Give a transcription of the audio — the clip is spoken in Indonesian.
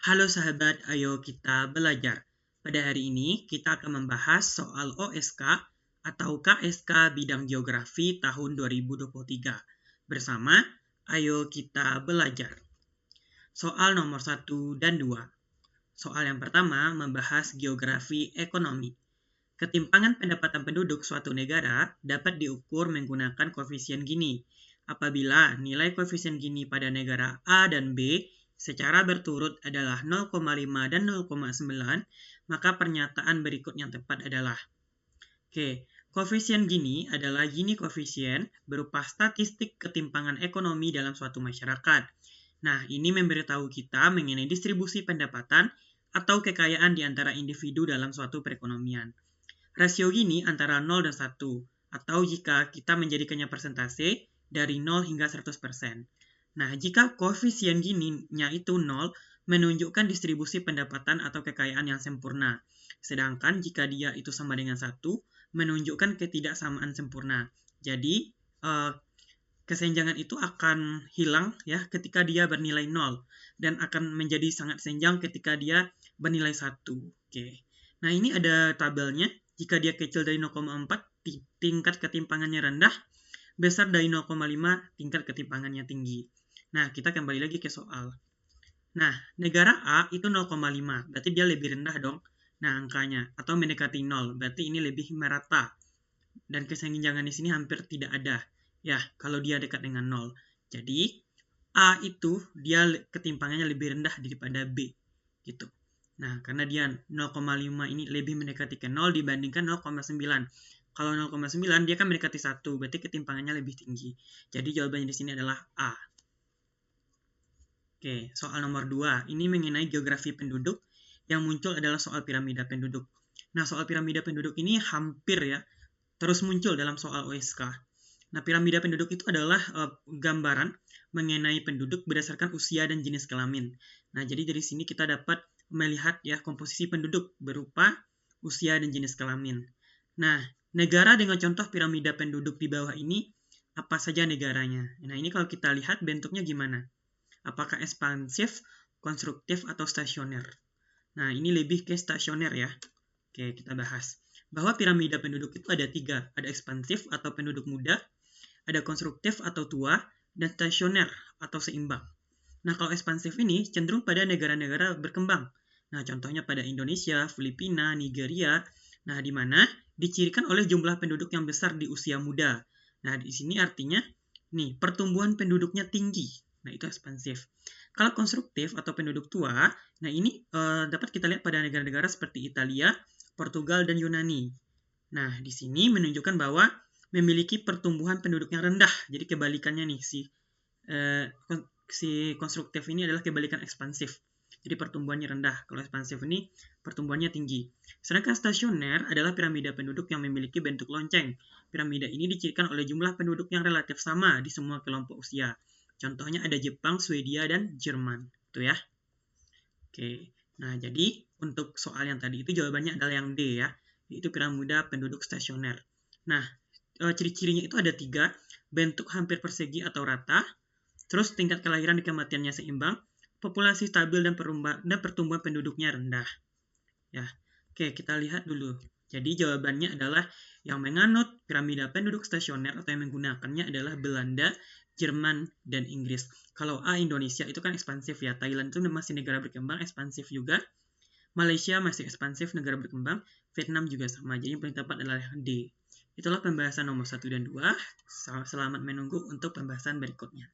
Halo sahabat, ayo kita belajar. Pada hari ini kita akan membahas soal OSK atau KSK bidang geografi tahun 2023. Bersama, ayo kita belajar. Soal nomor 1 dan 2. Soal yang pertama membahas geografi ekonomi. Ketimpangan pendapatan penduduk suatu negara dapat diukur menggunakan koefisien Gini. Apabila nilai koefisien Gini pada negara A dan B secara berturut adalah 0,5 dan 0,9, maka pernyataan berikut yang tepat adalah. Koefisien Gini adalah Gini koefisien berupa statistik ketimpangan ekonomi dalam suatu masyarakat. Nah, ini memberitahu kita mengenai distribusi pendapatan atau kekayaan di antara individu dalam suatu perekonomian. Rasio Gini antara 0 dan 1, atau jika kita menjadikannya persentase dari 0 hingga 100%. Nah, jika koefisien Gini-nya itu 0, menunjukkan distribusi pendapatan atau kekayaan yang sempurna. Sedangkan jika dia itu sama dengan 1, menunjukkan ketidaksamaan sempurna. Jadi, kesenjangan itu akan hilang ya ketika dia bernilai 0 dan akan menjadi sangat senjang ketika dia bernilai 1. Nah, ini ada tabelnya. Jika dia kecil dari 0,4, tingkat ketimpangannya rendah. Besar dari 0,5, tingkat ketimpangannya tinggi. Nah, kita kembali lagi ke soal. Nah, negara A itu 0,5, berarti dia lebih rendah dong. Nah, angkanya, atau mendekati 0, berarti ini lebih merata. Dan kesenjangan di sini hampir tidak ada. Ya, kalau dia dekat dengan 0. Jadi, A itu dia ketimpangannya lebih rendah daripada B. Gitu. Nah, karena dia 0,5 ini lebih mendekati ke 0 dibandingkan 0,9. Kalau 0,9 dia kan mendekati 1, berarti ketimpangannya lebih tinggi. Jadi jawabannya di sini adalah A. Soal nomor 2. Ini mengenai geografi penduduk. Yang muncul adalah soal piramida penduduk. Nah, soal piramida penduduk ini hampir ya terus muncul dalam soal OSK. Nah, piramida penduduk itu adalah gambaran mengenai penduduk berdasarkan usia dan jenis kelamin. Nah, jadi dari sini kita dapat melihat ya komposisi penduduk berupa usia dan jenis kelamin. Nah, negara dengan contoh piramida penduduk di bawah ini apa saja negaranya? Nah, ini kalau kita lihat bentuknya gimana? Apakah ekspansif, konstruktif, atau stasioner? Nah, ini lebih ke stasioner ya. Kita bahas. Bahwa piramida penduduk itu ada 3. Ada ekspansif atau penduduk muda, ada konstruktif atau tua, dan stasioner atau seimbang. Nah, kalau ekspansif ini cenderung pada negara-negara berkembang. Nah, contohnya pada Indonesia, Filipina, Nigeria. Nah, di mana dicirikan oleh jumlah penduduk yang besar di usia muda. Nah, di sini artinya nih, pertumbuhan penduduknya tinggi. Nah, itu ekspansif. Kalau konstruktif atau penduduk tua, nah ini dapat kita lihat pada negara-negara seperti Italia, Portugal, dan Yunani. Nah, di sini menunjukkan bahwa memiliki pertumbuhan penduduk yang rendah. Jadi kebalikannya nih, si konstruktif ini adalah kebalikan ekspansif. Jadi pertumbuhannya rendah. Kalau ekspansif ini pertumbuhannya tinggi. Sedangkan stasioner adalah piramida penduduk yang memiliki bentuk lonceng. Piramida ini dicirikan oleh jumlah penduduk yang relatif sama di semua kelompok usia. Contohnya ada Jepang, Swedia, dan Jerman. Itu ya. Nah jadi untuk soal yang tadi itu jawabannya adalah yang D ya. Yaitu piramida penduduk stasioner. Nah, ciri-cirinya itu ada 3. Bentuk hampir persegi atau rata. Terus tingkat kelahiran dan kematiannya seimbang, populasi stabil dan pertumbuhan penduduknya rendah. Ya, kita lihat dulu. Jadi jawabannya adalah yang menganut piramida penduduk stasioner atau yang menggunakannya adalah Belanda, Jerman, dan Inggris. Kalau A Indonesia itu kan ekspansif ya. Thailand itu masih negara berkembang, ekspansif juga. Malaysia masih ekspansif, negara berkembang. Vietnam juga sama. Jadi yang paling tepat adalah D. Itulah pembahasan nomor 1 dan 2. Selamat menunggu untuk pembahasan berikutnya.